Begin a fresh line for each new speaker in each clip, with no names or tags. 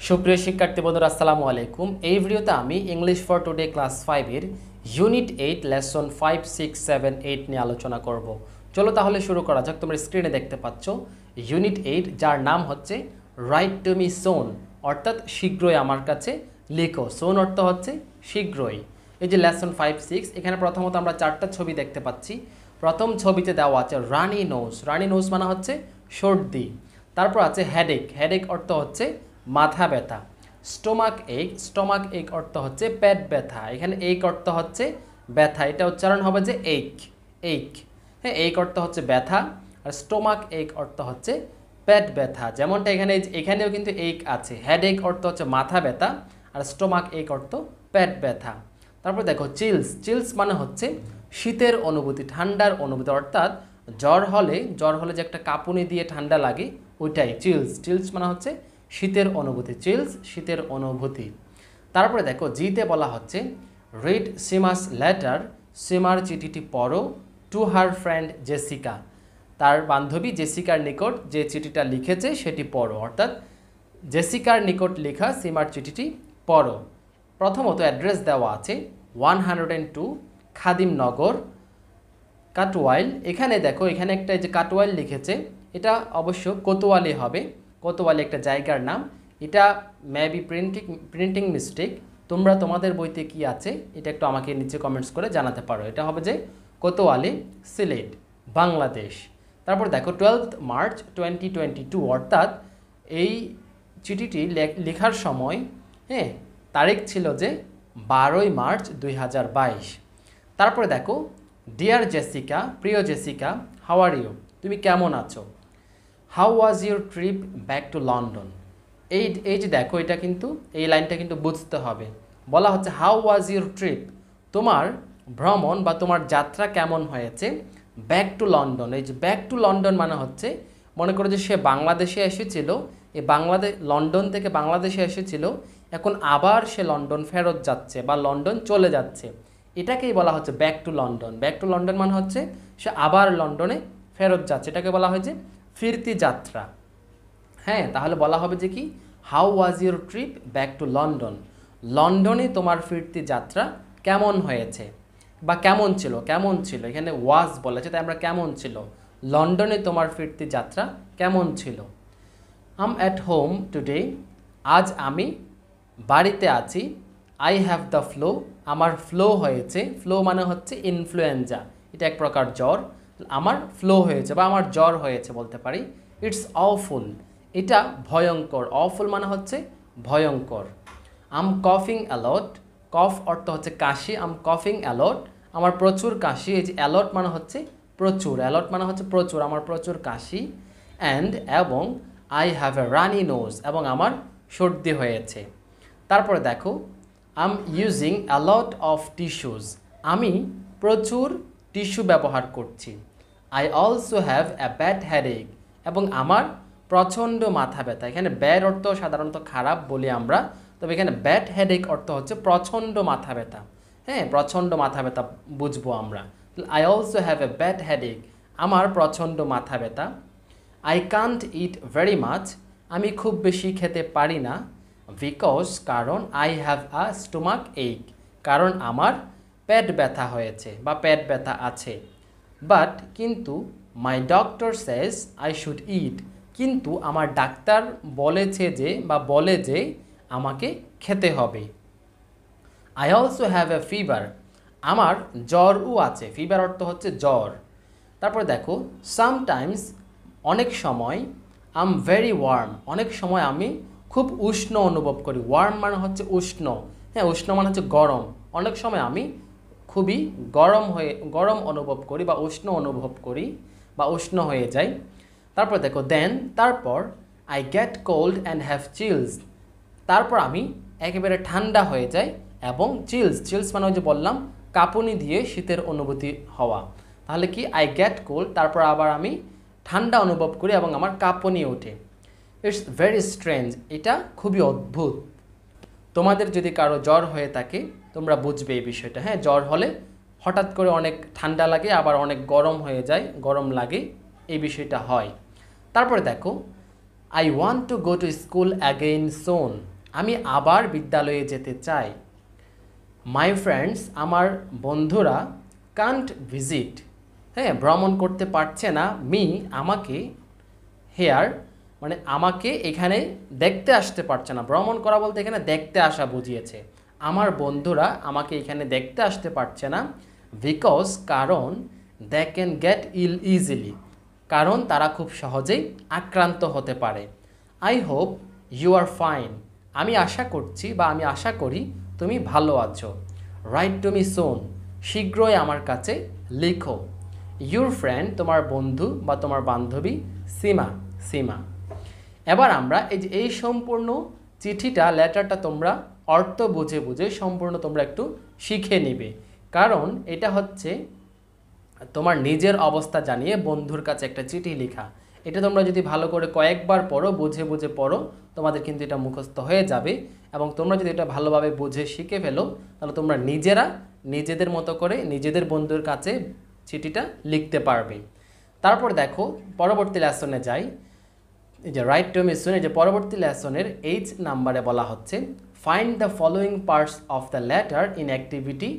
সুপ্রিয় শিক্ষার্থী বন্ধুরা আসসালামু আলাইকুম। এই ভিডিওতে আমি ইংলিশ ফর টুডে ক্লাস 5 এর ইউনিট 8 লেসন 5 6 7 8 নিয়ে আলোচনা করব। চলো তাহলে শুরু করা যাক। তোমরা স্ক্রিনে দেখতে পাচ্ছ ইউনিট 8, যার নাম হচ্ছে রাইট টু মি সোন, অর্থাৎ শীঘ্রই আমার কাছে লিখো। সোন অর্থ হচ্ছে শীঘ্রই। এই যে লেসন 5 6, এখানে প্রথমত আমরা চারটা ছবি দেখতে পাচ্ছি। প্রথম ছবিতে দেওয়া আছে রানি নোজ। রানি নোজ মানে হচ্ছে সর্দি। তারপর আছে হেডেক। হেডেক অর্থ হচ্ছে মাথা ব্যথা। স্টোমাক এক। স্টোমাক এক অর্থ হচ্ছে পেট ব্যথা। এখানে এক অর্থ হচ্ছে ব্যথা, এটা উচ্চারণ হবে যে এক এক। হ্যাঁ, এক অর্থ হচ্ছে ব্যথা, আর স্টোমাক এক অর্থ হচ্ছে পেট ব্যথা। যেমনটা এখানেও কিন্তু এক আছে। হেডেক অর্থ হচ্ছে মাথা ব্যথা, আর স্টোমাক এক অর্থ পেট ব্যথা। তারপর দেখো চিলস। চিলস মানে হচ্ছে শীতের অনুভূতি, ঠান্ডার অনুভূতি, অর্থাৎ জ্বর হলে যে একটা কাঁপুনি দিয়ে ঠান্ডা লাগে ওইটাই চিলস। চিলস মানে হচ্ছে শীতের অনুভূতি। চিলস শীতের অনুভূতি। তারপরে দেখো জিতে বলা হচ্ছে রিড সিমাস লেটার। সিমার চিঠিটি পড়ো টু হার ফ্রেন্ড জেসিকা। তার বান্ধবী জেসিকার নিকট যে চিঠিটা লিখেছে সেটি পড়ো, অর্থাৎ জেসিকার নিকট লেখা সিমার চিঠিটি পড়ো। প্রথমত অ্যাড্রেস দেওয়া আছে 102 খাদিম নগর, কাটওয়াইল। এখানে দেখো, এখানে একটা যে কাটওয়াইল লিখেছে, এটা অবশ্য কোতোয়ালি হবে। কোতোয়ালি একটা জায়গার নাম। এটা মেবি প্রিন্টিং মিস্টেক। তোমরা তোমাদের বইতে কি আছে এটা একটু আমাকে নিচে কমেন্টস করে জানাতে পারো। এটা হবে যে কোতোয়ালি, সিলেট, বাংলাদেশ। তারপর দেখো 12 মার্চ 2022, অর্থাৎ এই চিঠিটি লেখার সময় তারিখ ছিল যে 12 মার্চ 2022। তারপরে দেখো ডিয়ার জেসিকা, প্রিয় জেসিকা, হাউ আর ইউ, তুমি কেমন আছো। How was your trip back to London. এই যে দেখো, এটা কিন্তু এই লাইনটা কিন্তু বুঝতে হবে। বলা হচ্ছে হাউ ওয়াজ ইউর ট্রিপ, তোমার ভ্রমণ বা তোমার যাত্রা কেমন হয়েছে ব্যাক টু লন্ডন। এই যে ব্যাক টু লন্ডন মানে হচ্ছে, মনে করো যে সে বাংলাদেশে এসেছিল, লন্ডন থেকে বাংলাদেশে এসেছিল, এখন আবার সে লন্ডন ফেরত যাচ্ছে বা লন্ডন চলে যাচ্ছে, এটাকেই বলা হচ্ছে back to London. Back to London মানে হচ্ছে সে আবার লন্ডনে ফেরত যাচ্ছে, এটাকে বলা হয় যে ফিরতি যাত্রা। হ্যাঁ, তাহলে বলা হবে যে কি, how was your trip back to London. লন্ডনে তোমার ফিরতি যাত্রা কেমন হয়েছে বা কেমন ছিল। কেমন ছিল, এখানে ওয়াজ বলেছে, তাই আমরা কেমন ছিল, লন্ডনে তোমার ফিরতি যাত্রা কেমন ছিল। আম অ্যাট হোম টুডে, আজ আমি বাড়িতে আছি। আই হ্যাভ দ্য ফ্লু, আমার ফ্লো হয়েছে। ফ্লো মানে হচ্ছে ইনফ্লুয়েঞ্জা, এটা এক প্রকার জ্বর। আমার ফ্লো হয়েছে বা আমার জ্বর হয়েছে বলতে পারি। ইটস অফুল, এটা ভয়ঙ্কর। অফুল মানে হচ্ছে ভয়ঙ্কর। আম কফিং অ্যালট, কফ অর্থ হচ্ছে কাশি। আম কফিং অ্যালট, আমার প্রচুর কাশি। এই যে অ্যালট মানে হচ্ছে প্রচুর, অ্যালট মানে হচ্ছে প্রচুর, আমার প্রচুর কাশি। অ্যান্ড এবং I have a runny nose, এবং আমার সর্দি হয়েছে। তারপরে দেখো I'm using a lot of tissues, আমি প্রচুর টিস্যু ব্যবহার করছি। I also have a bad headache, এবং আমার প্রচণ্ড মাথা ব্যথা। এখানে ব্যাড অর্থ সাধারণত খারাপ বলি আমরা, তবে এখানে ব্যাড হেডেক অর্থ হচ্ছে প্রচণ্ড মাথা ব্যথা। হ্যাঁ, প্রচণ্ড মাথা ব্যথা বুঝবো আমরা। I also have a bad headache, আমার প্রচণ্ড মাথা ব্যথা। I can't it very much, আমি খুব বেশি খেতে পারি না। বিকজ, কারণ, আই হ্যাভ আ স্টোমাক এইক, কারণ আমার পেট ব্যথা হয়েছে বা পেট ব্যথা আছে। বাট, কিন্তু, my doctor says I should eat, কিন্তু আমার ডাক্তার বলেছে যে বা বলে যে আমাকে খেতে হবে। I also have a fever, আমার জ্বরও আছে। ফিভার অর্থ হচ্ছে জ্বর। তারপরে দেখো সামটাইমস, অনেক সময়, আম ভেরি ওয়ার্ম, অনেক সময় আমি খুব উষ্ণ অনুভব করি। ওয়ার্ম মানে হচ্ছে উষ্ণ। হ্যাঁ, উষ্ণ মানে হচ্ছে গরম। অনেক সময় আমি খুবই গরম অনুভব করি বা উষ্ণ অনুভব করি বা উষ্ণ হয়ে যাই। তারপর দেখো দেন, তারপর, I get cold and have chills, তারপর আমি একেবারে ঠান্ডা হয়ে যাই এবং চিলস, চিলস মানে ওই যে বললাম কাঁপুনি দিয়ে শীতের অনুভূতি হওয়া। তাহলে কি, আই গেট কোল্ড, তারপর আবার আমি ঠান্ডা অনুভব করি এবং আমার কাঁপুনি ওঠে। ইটস ভেরি স্ট্রেঞ্জ, এটা খুবই অদ্ভুত। তোমাদের যদি কারো জ্বর হয়ে থাকে তোমরা বুঝবে এই বিষয়টা। হ্যাঁ, জ্বর হলে হঠাৎ করে অনেক ঠান্ডা লাগে, আবার অনেক গরম হয়ে যায়, গরম লাগে, এই বিষয়টা হয়। তারপরে দেখো I want to go to school again soon. আমি আবার বিদ্যালয়ে যেতে চাই। মাই ফ্রেন্ডস, আমার বন্ধুরা, কান্ট ভিজিট, হ্যাঁ ভ্রমণ করতে পারছে না, মি আমাকে, হেয়ার মানে আমাকে এখানে দেখতে আসতে পারছে না। ভ্রমণ করা বলতে এখানে দেখতে আসা বুঝিয়েছে। আমার বন্ধুরা আমাকে এখানে দেখতে আসতে পারছে না, বিকজ কারণ, they can get ill easily কারণ তারা খুব সহজেই আক্রান্ত হতে পারে। I hope you are fine, আমি আশা করছি বা আমি আশা করি তুমি ভালো আছো। রাইট টু মি সোন, শীঘ্রই আমার কাছে লিখো। ইউর ফ্রেন্ড, তোমার বন্ধু বা তোমার বান্ধবী, সীমা, সীমা। এবার আমরা এই সম্পূর্ণ চিঠিটা, লেটারটা তোমরা অর্থ বুঝে বুঝে সম্পূর্ণ তোমরা একটু শিখে নিবে, কারণ এটা হচ্ছে তোমার নিজের অবস্থা জানিয়ে বন্ধুর কাছে একটা চিঠি লেখা। এটা তোমরা যদি ভালো করে কয়েকবার পড়ো, বুঝে বুঝে পড়ো, তোমাদের কিন্তু এটা মুখস্থ হয়ে যাবে। এবং তোমরা যদি এটা ভালোভাবে বুঝে শিখে ফেলো, তাহলে তোমরা নিজেরা নিজেদের মতো করে নিজেদের বন্ধুর কাছে চিঠিটা লিখতে পারবে। তারপর দেখো পরবর্তী লেসনে যাই। এই যে রাইট টু মি সুন, এই যে পরবর্তী লেসনের 8 নাম্বারে বলা হচ্ছে find the following parts of the letter in activity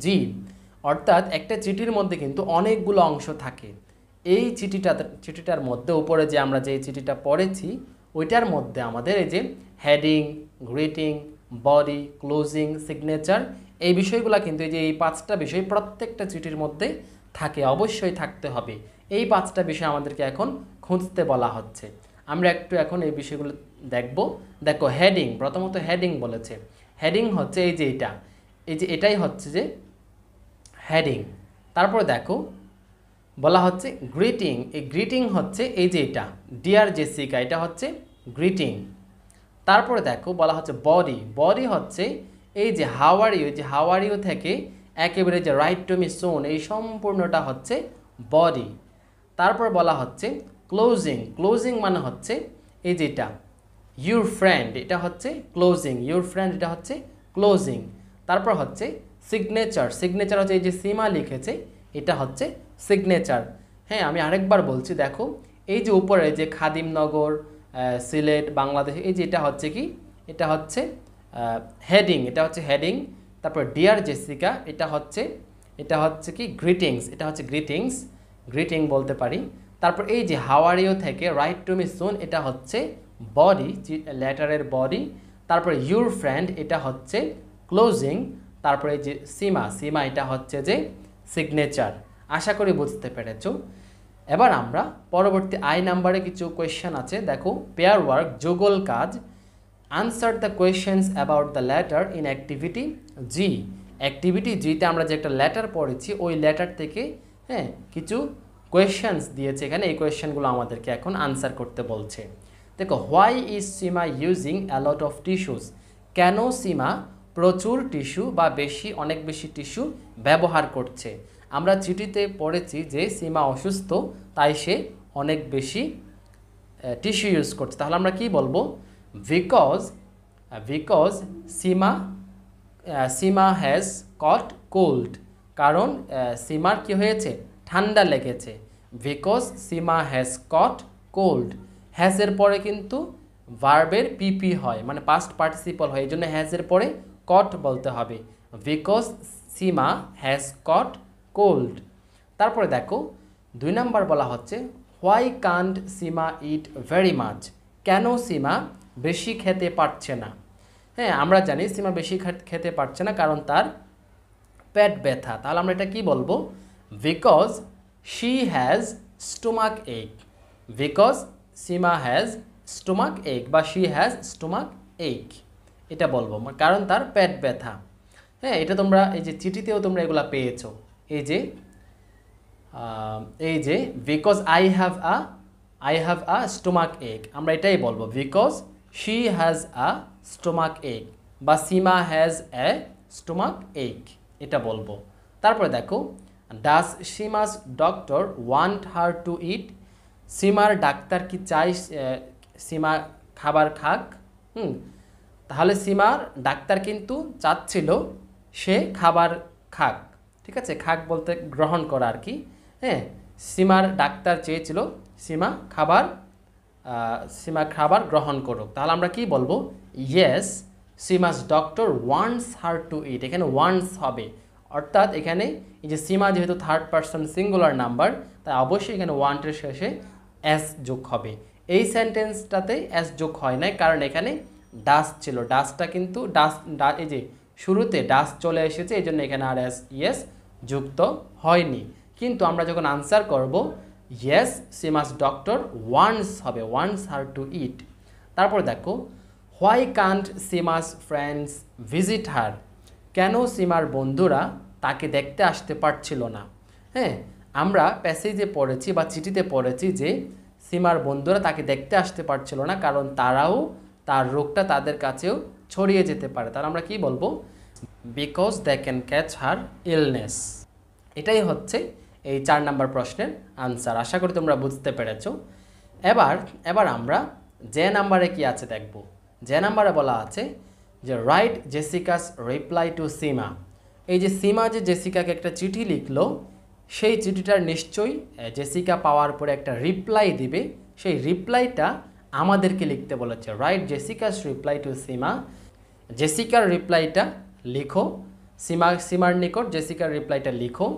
G. অর্থাৎ একটা চিঠির মধ্যে কিন্তু অনেকগুলো অংশ থাকে। এই চিঠিটার মধ্যে উপরে যে আমরা যে চিঠিটা পড়েছি ওইটার মধ্যে আমাদের এই যে heading, greeting, body, closing, signature, এই বিষয়গুলো কিন্তু এই যে এই 5টা বিষয় প্রত্যেকটা চিঠির মধ্যে থাকে, অবশ্যই থাকতে হবে। এই 5টা বিষয় আমাদেরকে এখন খুঁজতে বলা হচ্ছে। আমরা একটু এখন এই বিষয়গুলো দেখব। দেখো হেডিং, প্রথমত হেডিং বলেছে। হেডিং হচ্ছে এই যে এটাই হচ্ছে যে হেডিং। তারপর দেখো বলা হচ্ছে গ্রিটিং, এই গ্রিটিং হচ্ছে এই যে এটা ডিয়ার জেসিকা, এটা হচ্ছে গ্রিটিং। তারপরে দেখো বলা হচ্ছে বডি, বডি হচ্ছে এই যে হাউ আর ইউ, যে হাউ আর ইউ থেকে একেবারে যে রাইট টু মি সুন, এই সম্পূর্ণটা হচ্ছে বডি। তারপর বলা হচ্ছে ক্লোজিং, ক্লোজিং মানে হচ্ছে এই যেটা ইউর ফ্রেন্ড, এটা হচ্ছে ক্লোজিং, ইউর ফ্রেন্ড এটা হচ্ছে ক্লোজিং। তারপর হচ্ছে সিগনেচার, সিগনেচার হচ্ছে এই যে সীমা লিখেছে এটা হচ্ছে সিগনেচার। হ্যাঁ আমি আরেকবার বলছি, দেখো এই যে উপরে যে খাদিমনগর, সিলেট, বাংলাদেশ, এই যে এটা হচ্ছে কি, এটা হচ্ছে হেডিং, এটা হচ্ছে হেডিং। তারপর ডিয়ার জেসিকা এটা হচ্ছে কি গ্রিটিংস, এটা হচ্ছে গ্রিটিংস, গ্রিটিং বলতে পারি। তারপর এই যে হাউ আর ইউ থেকে রাইট টু মি সুন এটা হচ্ছে বডি, লেটারের বডি। তারপরে ইউর ফ্রেন্ড এটা হচ্ছে ক্লোজিং। তারপরে এই যে সীমা, সীমা এটা হচ্ছে যে সিগনেচার। আশা করি বুঝতে পেরেছো। এবার আমরা পরবর্তী আই নাম্বারে কিছু কোয়েশ্চেন আছে। দেখো পেয়ার ওয়ার্ক, যুগল কাজ। Answer the questions about the letter in activity G. Activity জিতে আমরা যে একটা লেটার পড়েছি ওই লেটার থেকে হ্যাঁ কিছু কোয়েশ্চেন্স দিয়েছে এখানে, এই কোয়েশ্চেনগুলো আমাদেরকে এখন আনসার করতে বলছে। দেখো why is Seema using a lot of tissues, কেন সীমা প্রচুর টিস্যু বা অনেক বেশি টিস্যু ব্যবহার করছে। আমরা চিঠিতে পড়েছি যে সীমা অসুস্থ তাই সে অনেক বেশি টিস্যু ইউজ করছে। তাহলে আমরা কি বলবো, because Seema has caught cold, কারণ সীমার কি হয়েছে, ঠান্ডা লেগেছে। Because Seema has caught cold, হ্যাজের পরে কিন্তু ভার্বের পিপি হয়, মানে পাস্ট পার্টিসিপল হয়, এই জন্য হ্যাজের পরে কট বলতে হবে। Because Seema has caught cold. তারপরে দেখো 2 নাম্বার বলা হচ্ছে why can't Seema eat very much, কেন সীমা বেশি খেতে পারছে না। হ্যাঁ আমরা জানি সীমা বেশি খেতে পারছে না কারণ তার পেট ব্যথা। তাহলে আমরা এটা কি বলবো, বিকজ শি হ্যাজ স্টোমাক এক, বিকজ সীমা হ্যাজ স্টোমাক এক বা শি হ্যাজ স্টোমাক এক, এটা বলবো কারণ তার পেট ব্যথা। হ্যাঁ এটা তোমরা এই যে চিঠিতেও তোমরা এগুলা পেয়েছো, এই যে because I have a stomach এক, আমরা এটাই বলবো because she has a stomach এক বা সীমা হ্যাজ এ স্টোমাক এক, এটা বলবো। তারপরে দেখো does Seema's doctor want her to eat, সীমার ডাক্তার কি চাই সীমা খাবার খাক। তাহলে সীমার ডাক্তার কিন্তু চাচ্ছিল সে খাবার খাক, ঠিক আছে, খাক বলতে গ্রহণ করা আর কি। হ্যাঁ সীমার ডাক্তার চেয়েছিল সীমা খাবার সীমা খাবার গ্রহণ করুক। তাহলে আমরা কি বলবো? Yes Seema's doctor wants her to ইট। এখানে ওয়ান্টস হবে, অর্থাৎ এখানে এই যে সীমা যেহেতু থার্ড পারসন সিঙ্গুলার নাম্বার, তাই অবশ্যই এখানে ওয়ান্টের শেষে এস যোগ হবে। এই সেন্টেন্সটাতে এস যোগ হয় নাই, কারণ এখানে ডাস ছিল। ডাসটা কিন্তু এই যে শুরুতে ডাস চলে এসেছে, এই জন্য এখানে আর এস ইয়েস যুক্ত হয়নি। কিন্তু আমরা যখন আনসার করব, ইয়েস সীমাস ডক্টর ওয়ান্টস হবে, ওয়ান্টস হার টু ইট। তারপর দেখো, why can't Seema's friends visit her. কেন সীমার বন্ধুরা তাকে দেখতে আসতে পারছিল না? হ্যাঁ, আমরা প্যাসেজে পড়েছি বা চিঠিতে পড়েছি যে সীমার বন্ধুরা তাকে দেখতে আসতে পারছিল না, কারণ তারাও তার রোগটা তাদের কাছেও ছড়িয়ে যেতে পারে। তাহলে আমরা কি বলবো? Because they can catch her illness. এটাই হচ্ছে এই 4 নম্বর প্রশ্নের আনসার। আশা করি তোমরা বুঝতে পেরেছো। এবার আমরা যে নাম্বারে কি আছে দেখব। যে নাম্বারে বলা আছে যে রাইট জেসিকাস রিপ্লাই টু সীমা। এই যে সীমা যে জেসিকাকে একটা চিঠি লিখলো, সেই চিঠিটার নিশ্চয়ই জেসিকা পাওয়ার পরে একটা রিপ্লাই দিবে। সেই রিপ্লাইটা আমাদেরকে লিখতে বলেছে। রাইট জেসিকাস রিপ্লাই টু সীমা। জেসিকার রিপ্লাইটা লিখো, সীমার নিকট জেসিকার রিপ্লাইটা লিখো।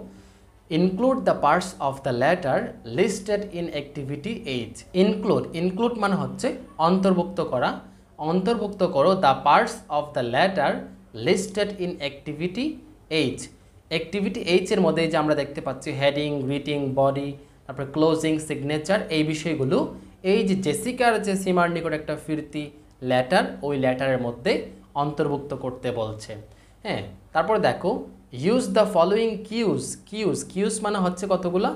Include the parts of the letter listed in activity 8। Include মানে হচ্ছে অন্তর্ভুক্ত করা। অন্তর্ভুক্ত করো the parts of the letter listed in activity 8। Activity 8 এর মধ্যে যে আমরা দেখতে পাচ্ছি হেডিং, গ্রিটিং, বডি, তারপরে ক্লোজিং, সিগনেচার, এই বিষয়গুলো এই যে জেসিকার যে সীমার নিকট একটা ফিরতি লেটার, ওই লেটারের মধ্যে অন্তর্ভুক্ত করতে বলছে। হ্যাঁ, তারপর দেখো ইউজ দ্য ফলোয়িং কিউজ মানে হচ্ছে কতগুলো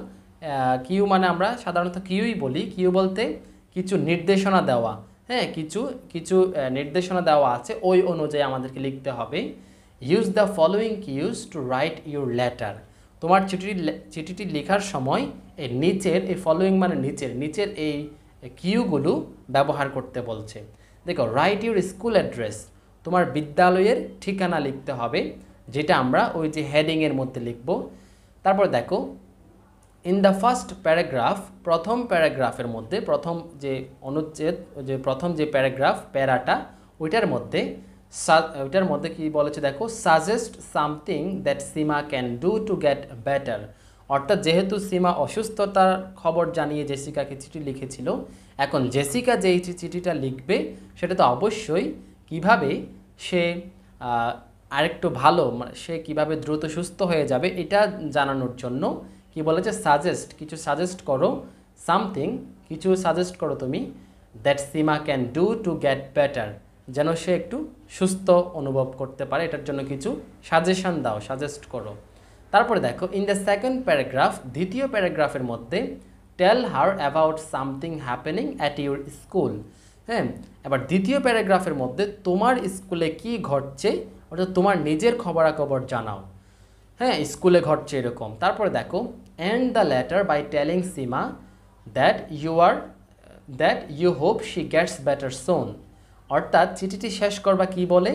কিউ, মানে আমরা সাধারণত কিউই বলি। কিউ বলতে কিছু নির্দেশনা দেওয়া। হ্যাঁ, কিছু নির্দেশনা দেওয়া আছে, ওই অনুযায়ী আমাদেরকে লিখতে হবে। Use the following cues to write your letter. তোমার চিঠিটি লেখার সময় এই নিচের, এই ফলোয়িং মানে নিচের এই কিউগুলো ব্যবহার করতে বলছে। দেখো, রাইট ইউর স্কুল অ্যাড্রেস, তোমার বিদ্যালয়ের ঠিকানা লিখতে হবে, যেটা আমরা ওই যে হেডিংয়ের মধ্যে লিখব। তারপর দেখো, ইন দ্য ফার্স্ট প্যারাগ্রাফ, প্রথম প্যারাগ্রাফের মধ্যে, প্রথম যে অনুচ্ছেদ, প্রথম যে প্যারাটা, ওইটার মধ্যে কি বলেছে দেখো, suggest something that Seema can do to get better. অর্থাৎ যেহেতু সীমা অসুস্থতার খবর জানিয়ে জেসিকাকে চিঠি লিখেছিল, এখন জেসিকা যেই চিঠিটা লিখবে সেটা তো অবশ্যই কিভাবে সে আরেকটু ভালো, সে কিভাবে দ্রুত সুস্থ হয়ে যাবে, এটা জানানোর জন্য কি বলেছে, কিছু সাজেস্ট করো, সামথিং কিছু সাজেস্ট করো তুমি, that Seema can do to get better, যেন সে একটু সুস্থ অনুভব করতে পারে, এটার জন্য কিছু সাজেশন দাও, সাজেস্ট করো। তারপরে দেখো, ইন দ্য সেকেন্ড প্যারাগ্রাফ, দ্বিতীয় প্যারাগ্রাফের মধ্যে, tell her about something happening at your school. হ্যাঁ, এবার দ্বিতীয় প্যারাগ্রাফের মধ্যে তোমার স্কুলে কি ঘটছে, অর্থাৎ তোমার নিজের খবরাখবর জানাও। হ্যাঁ, স্কুলে ঘটছে এরকম। তারপরে দেখো, end the letter by telling Seema that you hope she gets better soon. অর্থাৎ চিঠিটি শেষ করবা কি বলে,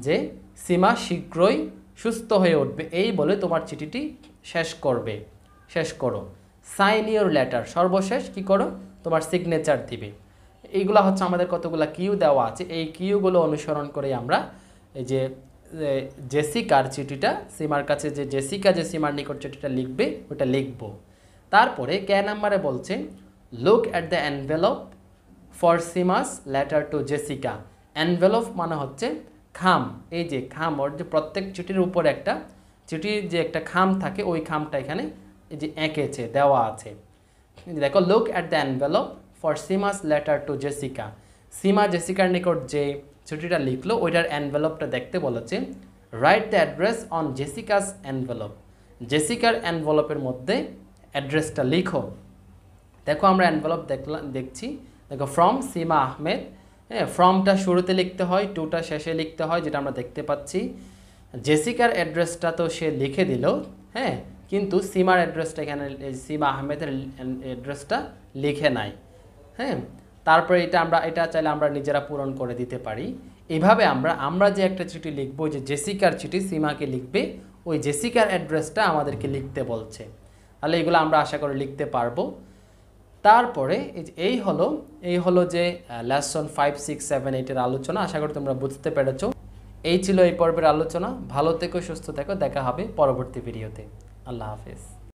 যে সীমা শীঘ্রই সুস্থ হয়ে উঠবে, এই বলে তোমার চিঠিটি শেষ করো। সাইন ইউর লেটার, সর্বশেষ কি করো, তোমার সিগনেচার দিবে। এইগুলো হচ্ছে আমাদের কতগুলো কিউ দেওয়া আছে। এই কিউগুলো অনুসরণ করে আমরা এই যে জেসিকার চিঠিটা সীমার কাছে, যে জেসিকা যে সীমার নিকট চিঠিটা লিখবে ওটা লিখব। তারপরে কে নাম্বারে বলছে, look at the envelope for Seema's letter to Jessica. Envelope মানে হচ্ছে খাম। এই যে খাম, ওর যে প্রত্যেক চিঠির উপর চিঠির যে একটা খাম থাকে, ওই খামটা এখানে এই যে এঁকেছে, দেওয়া আছে। দেখো, look at the envelope for Seema's letter to Jessica. Seema জেসিকার নিকট যে চিঠিটা লিখলো ওইটার এনভেলপটা দেখতে বলেছে। Write the address on Jessica's envelope. জেসিকার এনভেলপের মধ্যে অ্যাড্রেসটা লিখো। দেখো, আমরা এনভেলপ দেখছি। দেখো, ফ্রম সীমা আহমেদ। হ্যাঁ, ফ্রমটা শুরুতে লিখতে হয়, টুটা শেষে লিখতে হয়, যেটা আমরা দেখতে পাচ্ছি। জেসিকার অ্যাড্রেসটা তো সে লিখে দিল, হ্যাঁ, কিন্তু সীমার অ্যাড্রেসটা এখানে, সীমা আহমেদের অ্যাড্রেসটা লিখে নাই। হ্যাঁ, তারপরে এটা চাইলে আমরা নিজেরা পূরণ করে দিতে পারি। এইভাবে আমরা যে একটা চিঠি লিখবো, যে জেসিকার চিঠি সীমাকে লিখবে, ওই জেসিকার অ্যাড্রেসটা আমাদেরকে লিখতে বলছে। তাহলে এগুলো আমরা আশা করি লিখতে পারবো। তারপরে এই হলো যে লেসন 5, 6, 7, 8 এর আলোচনা। আশা করি তোমরা বুঝতে পেরেছো। এই ছিল এই পর্বের আলোচনা। ভালো থেকো, সুস্থ থেকো, দেখা হবে পরবর্তী ভিডিওতে। আল্লাহ হাফেজ।